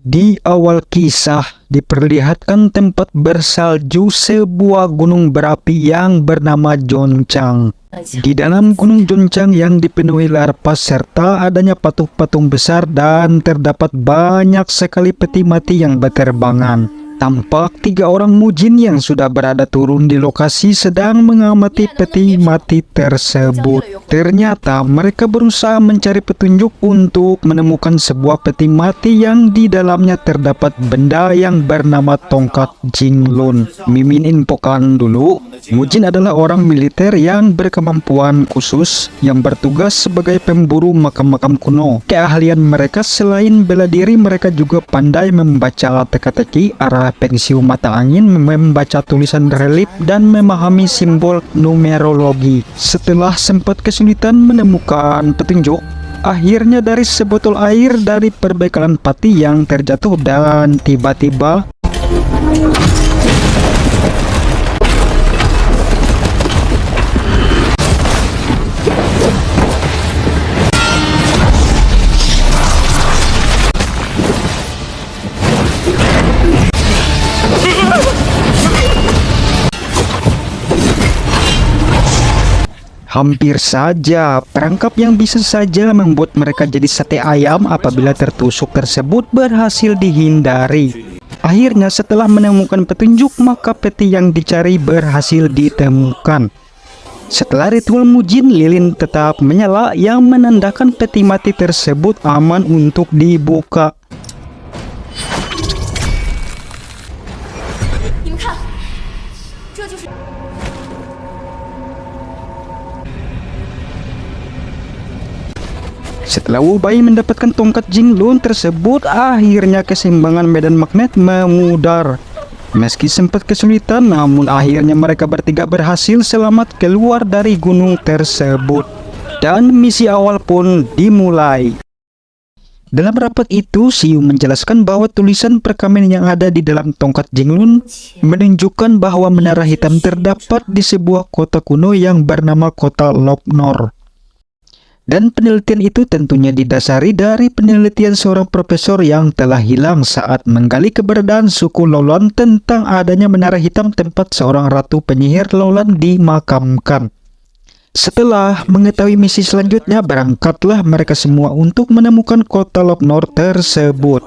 Di awal kisah diperlihatkan tempat bersalju sebuah gunung berapi yang bernama Joncang. Di dalam gunung Joncang yang dipenuhi larva serta adanya patung-patung besar dan terdapat banyak sekali peti mati yang berterbangan. Tampak 3 orang mujin yang sudah berada turun di lokasi sedang mengamati peti mati tersebut. Ternyata mereka berusaha mencari petunjuk untuk menemukan sebuah peti mati yang di dalamnya terdapat benda yang bernama tongkat Jinglun. Mimin infokan dulu, mujin adalah orang militer yang berkemampuan khusus yang bertugas sebagai pemburu makam-makam kuno. Keahlian mereka selain bela diri, mereka juga pandai membaca teka-teki, arah pensiun mata angin, membaca tulisan relief, dan memahami simbol numerologi. Setelah sempat kesulitan menemukan petunjuk, akhirnya dari sebotol air dari perbekalan pati yang terjatuh dan tiba-tiba hampir saja perangkap yang bisa saja membuat mereka jadi sate ayam apabila tertusuk tersebut berhasil dihindari. Akhirnya setelah menemukan petunjuk, maka peti yang dicari berhasil ditemukan. Setelah ritual mujin, lilin tetap menyala yang menandakan peti mati tersebut aman untuk dibuka. Setelah Wu Bai mendapatkan tongkat Jinglun tersebut, akhirnya keseimbangan medan magnet memudar. Meski sempat kesulitan, namun akhirnya mereka bertiga berhasil selamat keluar dari gunung tersebut. Dan misi awal pun dimulai. Dalam rapat itu, Xiu menjelaskan bahwa tulisan perkamen yang ada di dalam tongkat Jinglun menunjukkan bahwa menara hitam terdapat di sebuah kota kuno yang bernama kota Lopnor. Dan penelitian itu tentunya didasari dari penelitian seorang profesor yang telah hilang saat menggali keberadaan suku Lolan tentang adanya menara hitam tempat seorang ratu penyihir Lolan dimakamkan. Setelah mengetahui misi selanjutnya, berangkatlah mereka semua untuk menemukan kota Lopnor tersebut.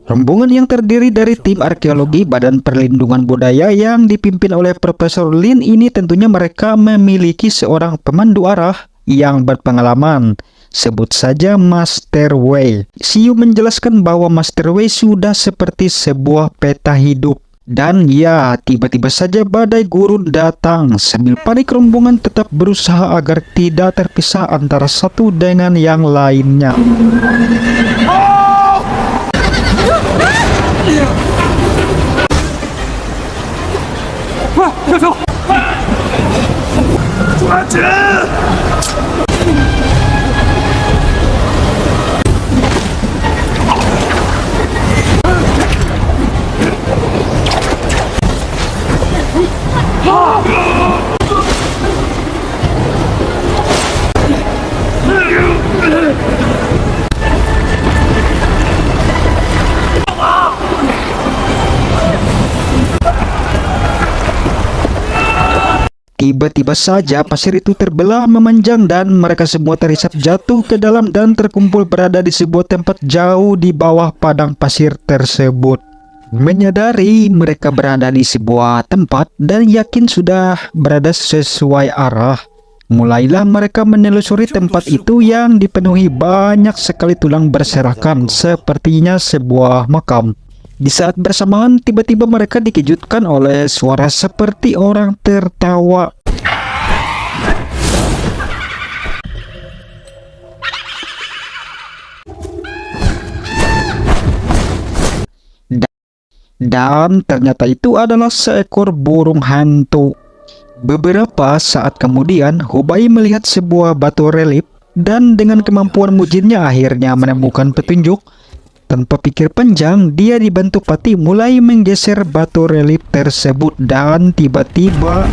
Rombongan yang terdiri dari tim arkeologi Badan Perlindungan Budaya yang dipimpin oleh Profesor Lin ini tentunya mereka memiliki seorang pemandu arah yang berpengalaman, sebut saja Master Wei. Xiu menjelaskan bahwa Master Wei sudah seperti sebuah peta hidup. Dan ya, tiba-tiba saja badai gurun datang. Sambil panik, rombongan tetap berusaha agar tidak terpisah antara satu dengan yang lainnya. Tiba-tiba saja pasir itu terbelah memanjang dan mereka semua terhisap jatuh ke dalam dan terkumpul berada di sebuah tempat jauh di bawah padang pasir tersebut. Menyadari mereka berada di sebuah tempat dan yakin sudah berada sesuai arah, mulailah mereka menelusuri tempat itu yang dipenuhi banyak sekali tulang berserakan, sepertinya sebuah makam. Di saat bersamaan, tiba-tiba mereka dikejutkan oleh suara seperti orang tertawa. Dan ternyata itu adalah seekor burung hantu. Beberapa saat kemudian, Hubei melihat sebuah batu relief dan dengan kemampuan mujinnya akhirnya menemukan petunjuk. Tanpa pikir panjang, dia dibantu Pati mulai menggeser batu relief tersebut dan tiba-tiba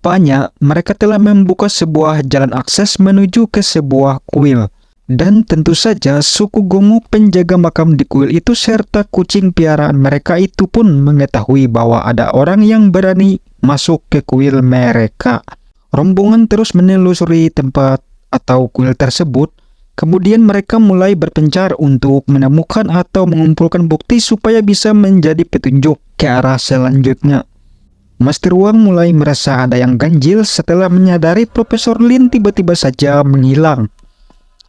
Rupanya mereka telah membuka sebuah jalan akses menuju ke sebuah kuil. Dan tentu saja suku Gomu penjaga makam di kuil itu serta kucing piaraan mereka itu pun mengetahui bahwa ada orang yang berani masuk ke kuil mereka. Rombongan terus menelusuri tempat atau kuil tersebut. Kemudian mereka mulai berpencar untuk menemukan atau mengumpulkan bukti supaya bisa menjadi petunjuk ke arah selanjutnya. Master Wang mulai merasa ada yang ganjil setelah menyadari Profesor Lin tiba-tiba saja menghilang.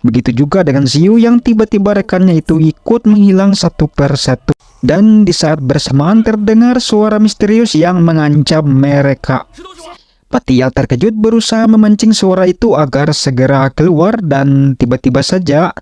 Begitu juga dengan Xiu yang tiba-tiba rekannya itu ikut menghilang satu persatu. Dan di saat bersamaan terdengar suara misterius yang mengancam mereka. Patih yang terkejut berusaha memancing suara itu agar segera keluar dan tiba-tiba saja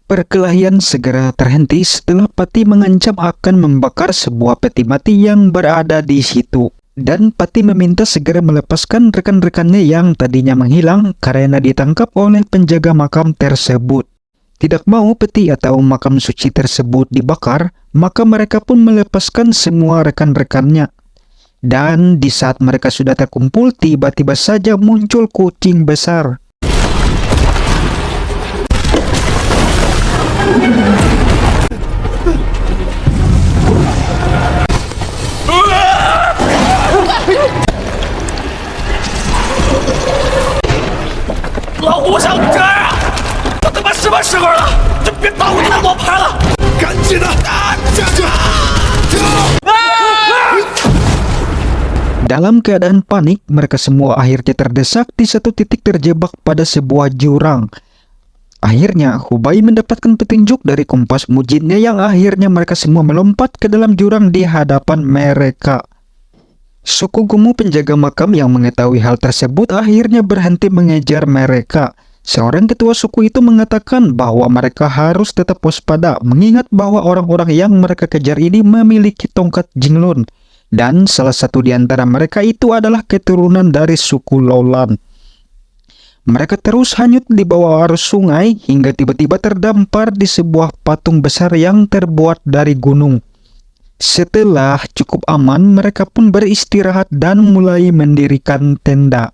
perkelahian segera terhenti setelah Patih mengancam akan membakar sebuah peti mati yang berada di situ. Dan Patih meminta segera melepaskan rekan-rekannya yang tadinya menghilang karena ditangkap oleh penjaga makam tersebut. Tidak mau peti atau makam suci tersebut dibakar, maka mereka pun melepaskan semua rekan-rekannya. Dan di saat mereka sudah terkumpul, tiba-tiba saja muncul kucing besar. Dalam keadaan panik, mereka semua akhirnya terdesak di satu titik terjebak pada sebuah jurang. Akhirnya, Hubei mendapatkan petunjuk dari kompas mujinnya yang akhirnya mereka semua melompat ke dalam jurang di hadapan mereka. Suku Gomu penjaga makam yang mengetahui hal tersebut akhirnya berhenti mengejar mereka. Seorang ketua suku itu mengatakan bahwa mereka harus tetap waspada mengingat bahwa orang-orang yang mereka kejar ini memiliki tongkat Jinglun. Dan salah satu di antara mereka itu adalah keturunan dari suku Lowland. Mereka terus hanyut di bawah arus sungai hingga tiba-tiba terdampar di sebuah patung besar yang terbuat dari gunung. Setelah cukup aman, mereka pun beristirahat dan mulai mendirikan tenda.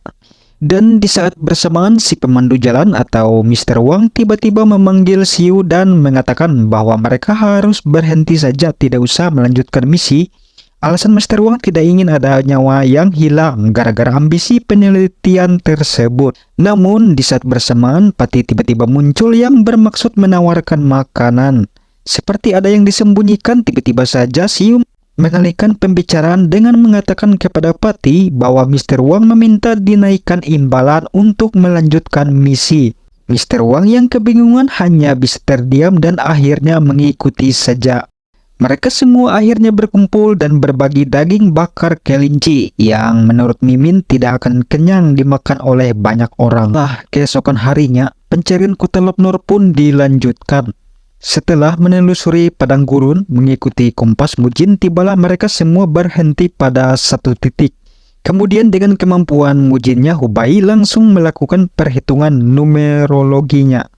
Dan di saat bersamaan si pemandu jalan atau Mr. Wang tiba-tiba memanggil Xiu dan mengatakan bahwa mereka harus berhenti saja, tidak usah melanjutkan misi. Alasan Mr. Wang tidak ingin ada nyawa yang hilang gara-gara ambisi penelitian tersebut. Namun di saat bersamaan, Patih tiba-tiba muncul yang bermaksud menawarkan makanan. Seperti ada yang disembunyikan, tiba-tiba saja Xiu mengalihkan pembicaraan dengan mengatakan kepada Patih bahwa Mr. Wang meminta dinaikkan imbalan untuk melanjutkan misi. Mr. Wang yang kebingungan hanya bisa terdiam dan akhirnya mengikuti saja. Mereka semua akhirnya berkumpul dan berbagi daging bakar kelinci yang menurut Mimin tidak akan kenyang dimakan oleh banyak orang. Keesokan harinya, pencarian kota Lopnor pun dilanjutkan. Setelah menelusuri padang gurun mengikuti kompas mujin, tibalah mereka semua berhenti pada satu titik. Kemudian dengan kemampuan mujinnya, Hubei langsung melakukan perhitungan numerologinya.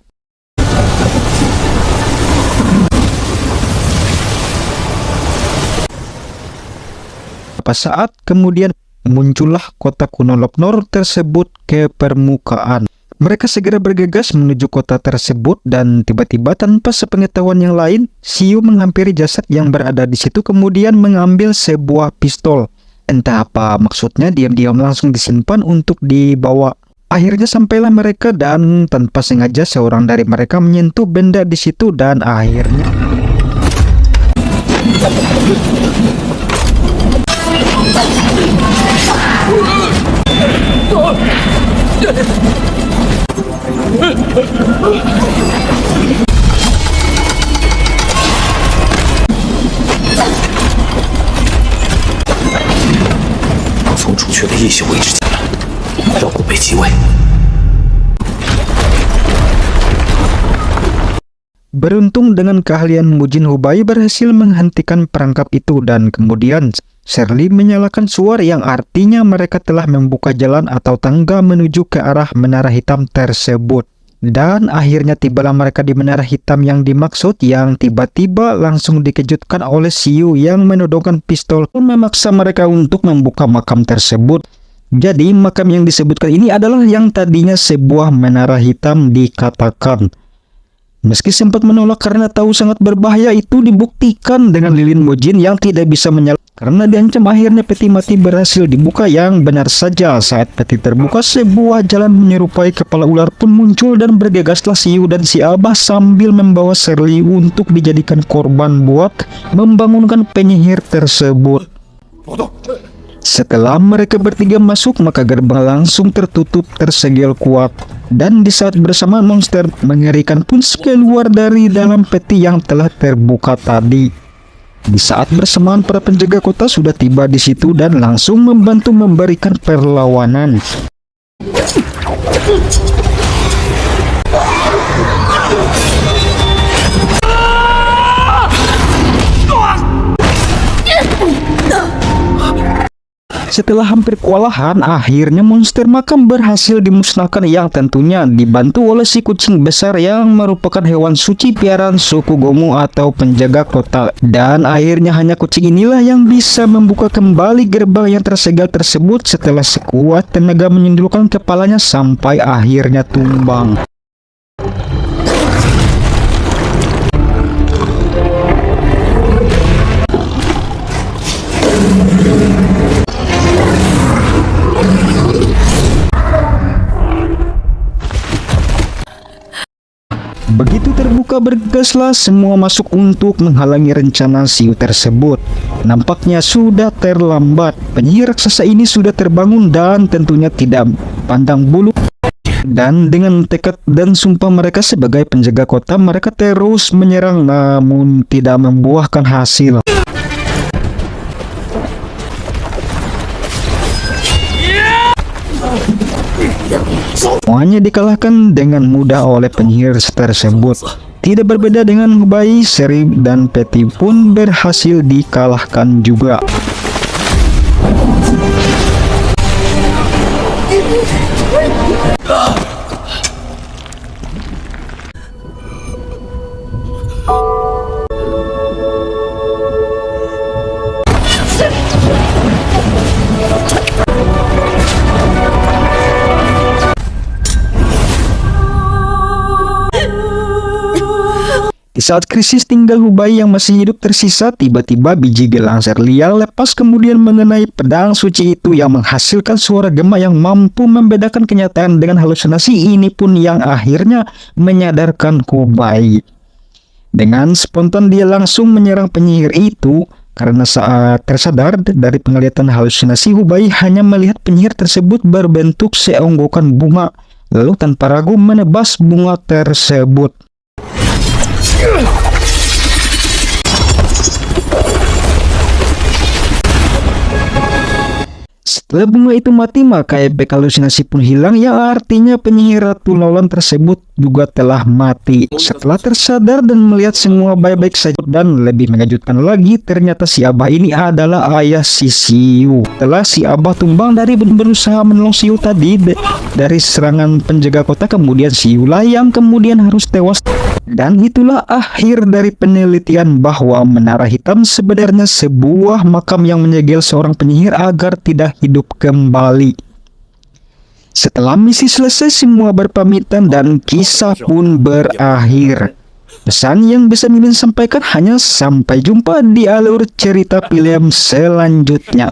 Beberapa saat kemudian muncullah kota kuno Lopnor tersebut ke permukaan. Mereka segera bergegas menuju kota tersebut dan tiba-tiba tanpa sepengetahuan yang lain, Xiu menghampiri jasad yang berada di situ kemudian mengambil sebuah pistol. Entah apa maksudnya, diam-diam langsung disimpan untuk dibawa. Akhirnya sampailah mereka dan tanpa sengaja seorang dari mereka menyentuh benda di situ dan akhirnya从主角的异形位置进来，让我被击位。Beruntung dengan keahlian Mujin, Hubei berhasil menghentikan perangkap itu dan kemudian Shirley menyalakan suar yang artinya mereka telah membuka jalan atau tangga menuju ke arah menara hitam tersebut. Dan akhirnya tibalah mereka di menara hitam yang dimaksud, yang tiba-tiba langsung dikejutkan oleh Xiu yang menodongkan pistol pun memaksa mereka untuk membuka makam tersebut. Jadi makam yang disebutkan ini adalah yang tadinya sebuah menara hitam dikatakan. Meski sempat menolak karena tahu sangat berbahaya, itu dibuktikan dengan lilin Mujin yang tidak bisa menyala. Karena diancam, akhirnya peti mati berhasil dibuka. Yang benar saja, saat peti terbuka, sebuah jalan menyerupai kepala ular pun muncul dan bergegaslah Xiu dan si Abah sambil membawa Shirley untuk dijadikan korban buat membangunkan penyihir tersebut. Setelah mereka bertiga masuk, maka gerbang langsung tertutup tersegel kuat. Dan di saat bersamaan monster mengerikan pun keluar dari dalam peti yang telah terbuka tadi. Di saat bersamaan para penjaga kota sudah tiba di situ dan langsung membantu memberikan perlawanan. Setelah hampir kewalahan, akhirnya monster makam berhasil dimusnahkan, yang tentunya dibantu oleh si kucing besar yang merupakan hewan suci piaraan suku Gomu atau penjaga kota. Dan akhirnya hanya kucing inilah yang bisa membuka kembali gerbang yang tersegel tersebut setelah sekuat tenaga menyundulkan kepalanya sampai akhirnya tumbang. Begitu terbuka, bergegaslah semua masuk untuk menghalangi rencana Xiu tersebut. Nampaknya sudah terlambat. Penyihir raksasa ini sudah terbangun dan tentunya tidak pandang bulu. Dan dengan tekad dan sumpah mereka sebagai penjaga kota, mereka terus menyerang namun tidak membuahkan hasil. Semuanya dikalahkan dengan mudah oleh penyihir tersebut. Tidak berbeda dengan Hubei, Shirley dan Peti pun berhasil dikalahkan juga. Di saat krisis tinggal Hubei yang masih hidup tersisa, tiba-tiba biji gelang Shirley yang lepas kemudian mengenai pedang suci itu yang menghasilkan suara gema yang mampu membedakan kenyataan dengan halusinasi. Ini pun yang akhirnya menyadarkan Hubei. Dengan spontan dia langsung menyerang penyihir itu. Karena saat tersadar dari penglihatan halusinasi, Hubei hanya melihat penyihir tersebut berbentuk seonggokan bunga, lalu tanpa ragu menebas bunga tersebut. Setelah bunga itu mati, maka efek halusinasi pun hilang, yang artinya penyihir Ratu Laulan tersebut juga telah mati. Setelah tersadar dan melihat semua baik-baik saja, dan lebih mengejutkan lagi, ternyata si Abah ini adalah ayah si Xiu. Setelah si Abah tumbang dari berusaha menolong Xiu tadi dari serangan penjaga kota, kemudian Xiu lah yang kemudian harus tewas. Dan itulah akhir dari penelitian bahwa menara hitam sebenarnya sebuah makam yang menyegel seorang penyihir agar tidak hidup kembali. Setelah misi selesai, semua berpamitan dan kisah pun berakhir. Pesan yang bisa Mimin sampaikan hanya sampai jumpa di alur cerita film selanjutnya.